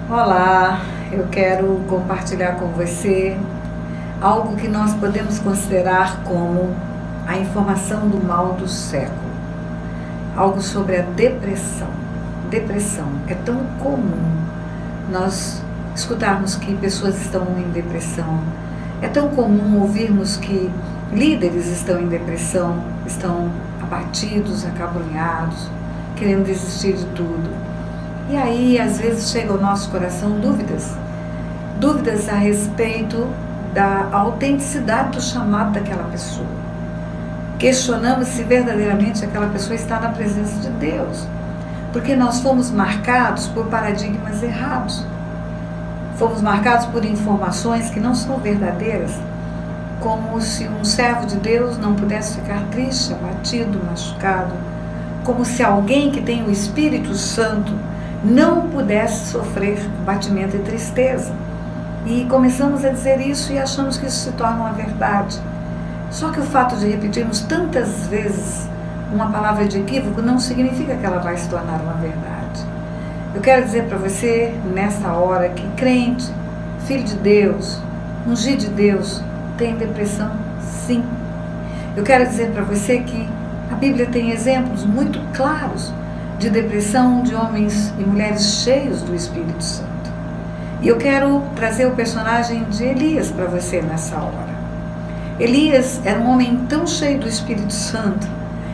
Olá, eu quero compartilhar com você algo que nós podemos considerar como a informação do mal do século. Algo sobre a depressão. Depressão. É tão comum nós escutarmos que pessoas estão em depressão. É tão comum ouvirmos que líderes estão em depressão, estão abatidos, acabrunhados, querendo desistir de tudo. E aí, às vezes, chega ao nosso coração dúvidas a respeito da autenticidade do chamado daquela pessoa. Questionamos se verdadeiramente aquela pessoa está na presença de Deus, porque nós fomos marcados por paradigmas errados. Fomos marcados por informações que não são verdadeiras, como se um servo de Deus não pudesse ficar triste, abatido, machucado, como se alguém que tem o Espírito Santo não pudesse sofrer abatimento e tristeza. E começamos a dizer isso e achamos que isso se torna uma verdade. Só que o fato de repetirmos tantas vezes uma palavra de equívoco não significa que ela vai se tornar uma verdade. Eu quero dizer para você, nessa hora, que crente, filho de Deus, ungido de Deus, tem depressão, sim. Eu quero dizer para você que a Bíblia tem exemplos muito claros de depressão de homens e mulheres cheios do Espírito Santo. E eu quero trazer o personagem de Elias para você nessa hora. Elias era um homem tão cheio do Espírito Santo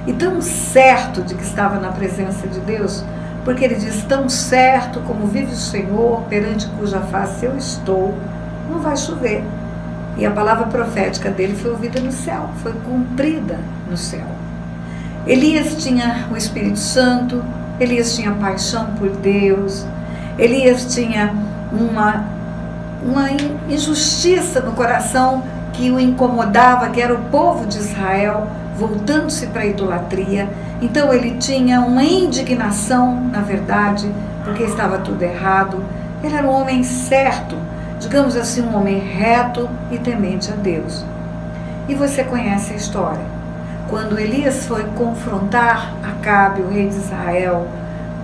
e tão certo de que estava na presença de Deus, porque ele diz: tão certo como vive o Senhor, perante cuja face eu estou, não vai chover. E a palavra profética dele foi ouvida no céu, foi cumprida no céu. Elias tinha o Espírito Santo, Elias tinha paixão por Deus, Elias tinha uma injustiça no coração que o incomodava, que era o povo de Israel voltando-se para a idolatria. Então ele tinha uma indignação, na verdade, porque estava tudo errado. Ele era um homem certo, digamos assim, um homem reto e temente a Deus. E você conhece a história. Quando Elias foi confrontar Acabe, o rei de Israel,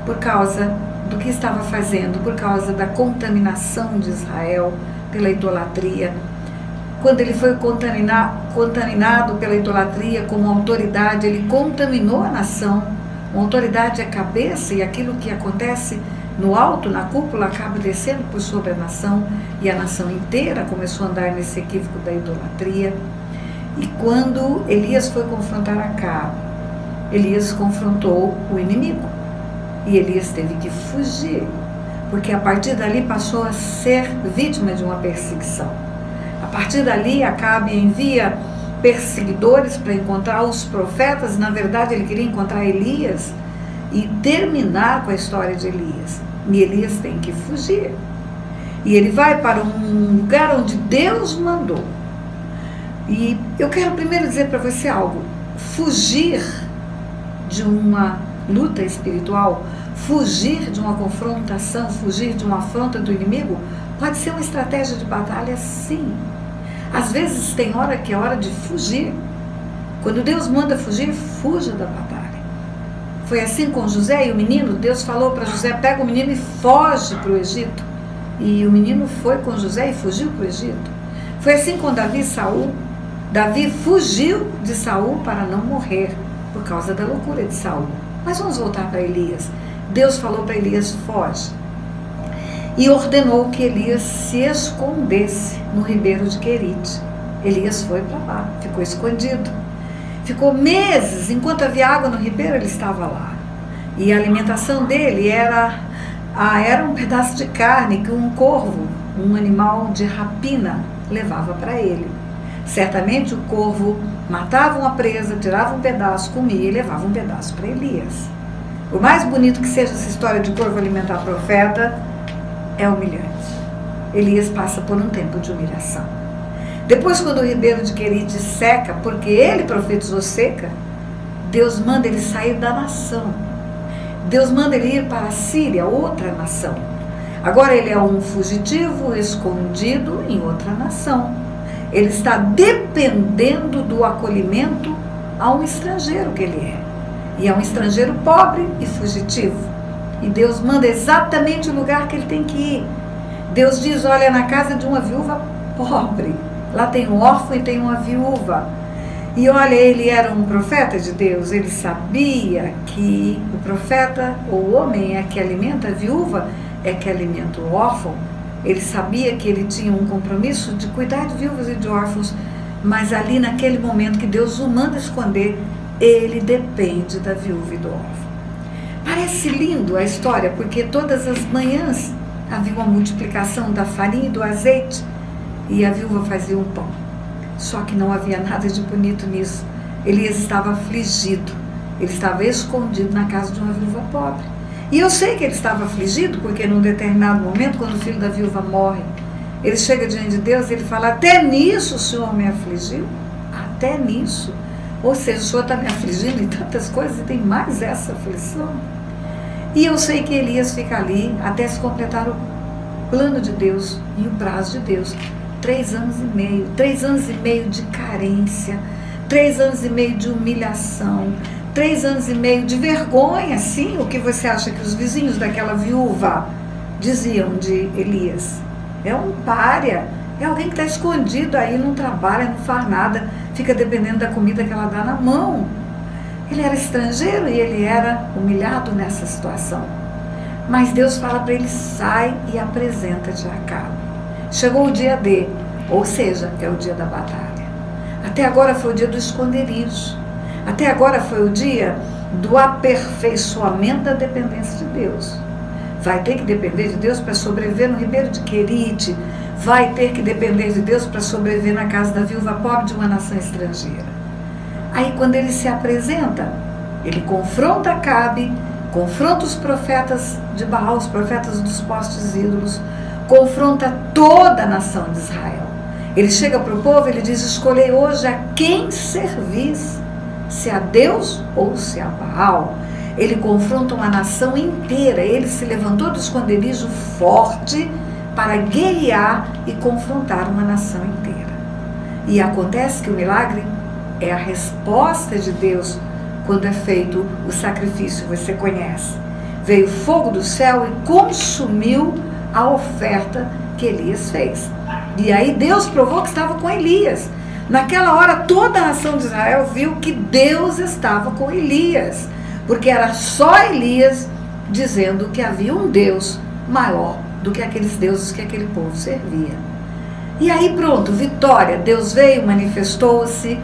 por causa do que estava fazendo, por causa da contaminação de Israel pela idolatria, quando ele foi contaminado pela idolatria como autoridade, ele contaminou a nação. Uma autoridade é cabeça e aquilo que acontece no alto, na cúpula, acaba descendo por sobre a nação, e a nação inteira começou a andar nesse equívoco da idolatria. E quando Elias foi confrontar Acabe, Elias confrontou o inimigo. E Elias teve que fugir, porque a partir dali passou a ser vítima de uma perseguição. A partir dali, Acabe envia perseguidores para encontrar os profetas. Na verdade, ele queria encontrar Elias e terminar com a história de Elias. E Elias tem que fugir. E ele vai para um lugar onde Deus mandou. E eu quero primeiro dizer para você algo: fugir de uma luta espiritual, fugir de uma confrontação, fugir de uma afronta do inimigo, pode ser uma estratégia de batalha, sim. Às vezes tem hora que é hora de fugir. Quando Deus manda fugir, fuja da batalha. Foi assim com José e o menino. Deus falou para José: pega o menino e foge para o Egito. E o menino foi com José e fugiu para o Egito. Foi assim com Davi e Saul. Davi fugiu de Saul para não morrer por causa da loucura de Saul. Mas vamos voltar para Elias. Deus falou para Elias: foge. E ordenou que Elias se escondesse no ribeiro de Querite. Elias foi para lá, ficou escondido. Ficou meses, enquanto havia água no ribeiro, ele estava lá. E a alimentação dele era um pedaço de carne que um corvo, um animal de rapina, levava para ele. Certamente o corvo matava uma presa, tirava um pedaço, comia e levava um pedaço para Elias. Por mais bonito que seja essa história de corvo alimentar profeta, é humilhante. Elias passa por um tempo de humilhação. Depois, quando o ribeiro de Querite seca, porque ele profetizou seca, Deus manda ele sair da nação. Deus manda ele ir para a Síria, outra nação. Agora ele é um fugitivo escondido em outra nação. Ele está dependendo do acolhimento a um estrangeiro que ele é. E é um estrangeiro pobre e fugitivo. E Deus manda exatamente o lugar que ele tem que ir. Deus diz, olha, na casa de uma viúva pobre. Lá tem um órfão e tem uma viúva. E olha, ele era um profeta de Deus. Ele sabia que o profeta, ou o homem, é que alimenta a viúva, é que alimenta o órfão. Ele sabia que ele tinha um compromisso de cuidar de viúvas e de órfãos. Mas ali naquele momento que Deus o manda esconder, ele depende da viúva e do órfão. Parece lindo a história, porque todas as manhãs havia uma multiplicação da farinha e do azeite, e a viúva fazia um pão. Só que não havia nada de bonito nisso. Elias estava afligido, ele estava escondido na casa de uma viúva pobre. E eu sei que ele estava afligido, porque num determinado momento, quando o filho da viúva morre, ele chega diante de Deus e ele fala, até nisso o Senhor me afligiu? Até nisso? Ou seja, o Senhor está me afligindo em tantas coisas e tem mais essa aflição. E eu sei que Elias fica ali até se completar o plano de Deus e o prazo de Deus. 3 anos e meio, 3 anos e meio de carência, 3 anos e meio de humilhação, 3 anos e meio de vergonha, sim. O que você acha que os vizinhos daquela viúva diziam de Elias? É um pária, é alguém que está escondido aí, não trabalha, não faz nada, fica dependendo da comida que ela dá na mão. Ele era estrangeiro e ele era humilhado nessa situação. Mas Deus fala para ele, sai e apresenta-te a Acabe. Chegou o dia D, ou seja, é o dia da batalha. Até agora foi o dia do esconderijo. Até agora foi o dia do aperfeiçoamento da dependência de Deus. Vai ter que depender de Deus para sobreviver no Ribeiro de Querite. Vai ter que depender de Deus para sobreviver na casa da viúva pobre de uma nação estrangeira. Aí quando ele se apresenta, ele confronta Acabe, confronta os profetas de Baal, os profetas dos postes ídolos, confronta toda a nação de Israel. Ele chega para o povo, ele diz, escolhei hoje a quem servis, se a Deus ou se a Baal. Ele confronta uma nação inteira, ele se levantou do esconderijo forte para guerrear e confrontar uma nação inteira. E acontece que o milagre é a resposta de Deus quando é feito o sacrifício, você conhece. Veio fogo do céu e consumiu a oferta que Elias fez. E aí Deus provou que estava com Elias. Naquela hora toda a nação de Israel viu que Deus estava com Elias, porque era só Elias dizendo que havia um Deus maior do que aqueles deuses que aquele povo servia. E aí pronto, vitória, Deus veio, manifestou-se,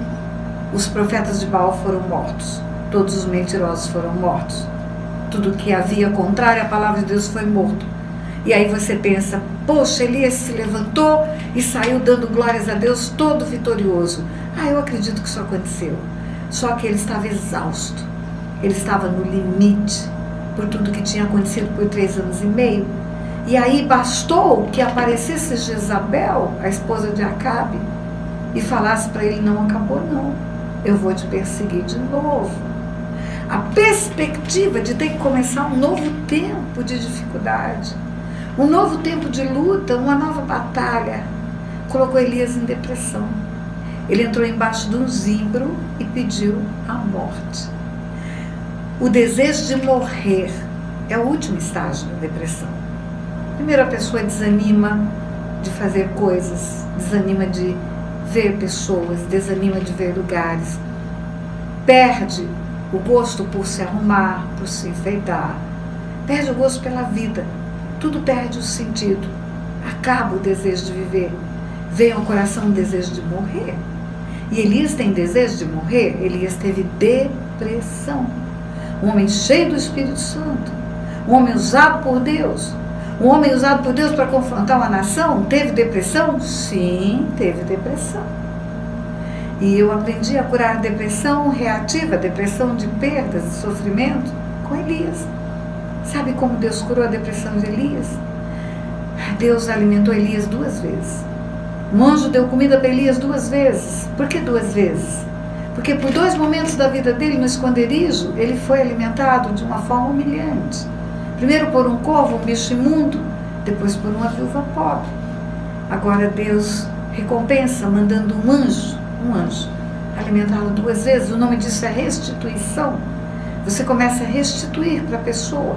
os profetas de Baal foram mortos, todos os mentirosos foram mortos, tudo que havia contrário à palavra de Deus foi morto. E aí você pensa, poxa, Elias se levantou e saiu dando glórias a Deus todo vitorioso. Eu acredito que isso aconteceu. Só que ele estava exausto, ele estava no limite por tudo que tinha acontecido por 3 anos e meio. E aí bastou que aparecesse Jezabel, a esposa de Acabe, e falasse para ele, não acabou não, eu vou te perseguir de novo. A perspectiva de ter que começar um novo tempo de dificuldade, um novo tempo de luta, uma nova batalha, colocou Elias em depressão. Ele entrou embaixo de um zimbro e pediu a morte. O desejo de morrer é o último estágio da depressão. Primeiro a pessoa desanima de fazer coisas, desanima de ver pessoas, desanima de ver lugares, perde o gosto por se arrumar, por se enfeitar, perde o gosto pela vida. Tudo perde o sentido, acaba o desejo de viver, vem ao coração o desejo de morrer. E Elias tem desejo de morrer, Elias teve depressão. Um homem cheio do Espírito Santo, um homem usado por Deus, um homem usado por Deus para confrontar uma nação, teve depressão? Sim, teve depressão. E eu aprendi a curar a depressão reativa, depressão de perdas e sofrimento, com Elias. Sabe como Deus curou a depressão de Elias? Deus alimentou Elias 2 vezes. Um anjo deu comida para Elias 2 vezes. Por que 2 vezes? Porque por 2 momentos da vida dele no esconderijo, ele foi alimentado de uma forma humilhante. Primeiro por um corvo, um bicho imundo, depois por uma viúva pobre. Agora Deus recompensa mandando um anjo, alimentá-lo 2 vezes. O nome disso é restituição. Você começa a restituir para a pessoa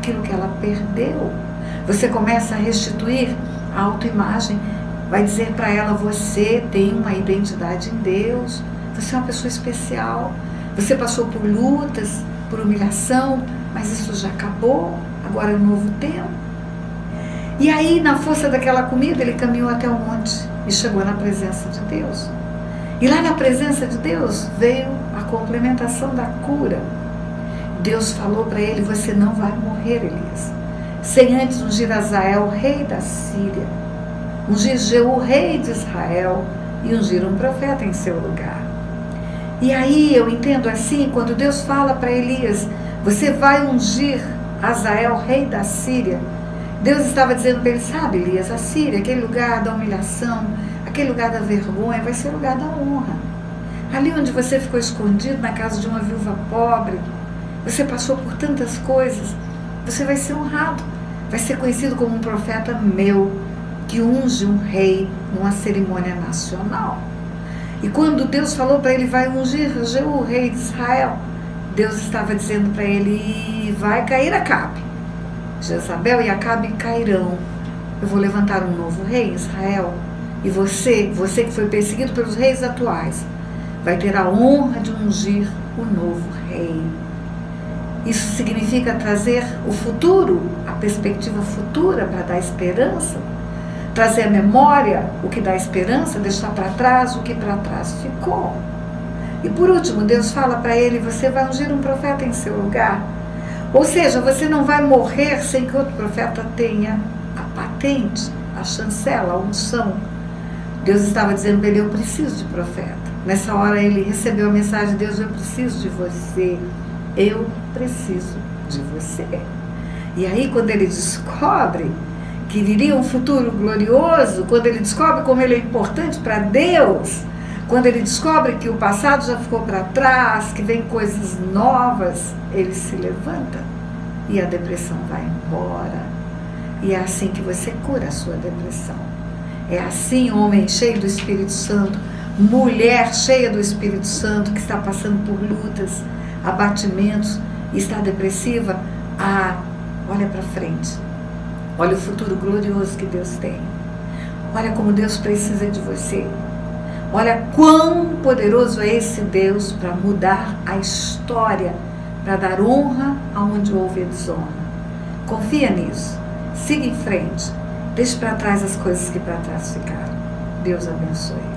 aquilo que ela perdeu. Você começa a restituir a autoimagem, vai dizer para ela: você tem uma identidade em Deus, você é uma pessoa especial, você passou por lutas, por humilhação, mas isso já acabou, agora é um novo tempo. E aí, na força daquela comida, ele caminhou até o monte e chegou na presença de Deus. E lá na presença de Deus veio a complementação da cura. Deus falou para ele: você não vai morrer, Elias, sem antes ungir Azael, rei da Síria, ungir Jeú, rei de Israel, e ungir um profeta em seu lugar. E aí eu entendo assim, quando Deus fala para Elias: você vai ungir Azael, rei da Síria, Deus estava dizendo para ele: sabe, Elias, a Síria, aquele lugar da humilhação, aquele lugar da vergonha, vai ser lugar da honra. Ali onde você ficou escondido, na casa de uma viúva pobre, você passou por tantas coisas, você vai ser honrado, vai ser conhecido como um profeta meu, que unge um rei numa cerimônia nacional. E quando Deus falou para ele: vai ungir Jeú, rei de Israel, Deus estava dizendo para ele: vai cair Acabe. Jezabel e Acabe cairão. Eu vou levantar um novo rei em Israel. E você que foi perseguido pelos reis atuais, vai ter a honra de ungir o novo rei. Isso significa trazer o futuro, a perspectiva futura, para dar esperança, trazer a memória, o que dá esperança, deixar para trás o que para trás ficou. E por último, Deus fala para ele: você vai ungir um profeta em seu lugar. Ou seja, você não vai morrer sem que outro profeta tenha a patente, a chancela, a unção. Deus estava dizendo para ele: eu preciso de profeta. Nessa hora ele recebeu a mensagem de Deus: eu preciso de você. Eu preciso de você. E aí, quando ele descobre que viria um futuro glorioso, quando ele descobre como ele é importante para Deus, quando ele descobre que o passado já ficou para trás, que vem coisas novas, ele se levanta e a depressão vai embora. E é assim que você cura a sua depressão. É assim, homem cheio do Espírito Santo, mulher cheia do Espírito Santo, que está passando por lutas, abatimentos, e está depressiva, olha para frente. Olha o futuro glorioso que Deus tem. Olha como Deus precisa de você. Olha quão poderoso é esse Deus para mudar a história, para dar honra aonde houve desonra. Confia nisso. Siga em frente. Deixe para trás as coisas que para trás ficaram. Deus abençoe.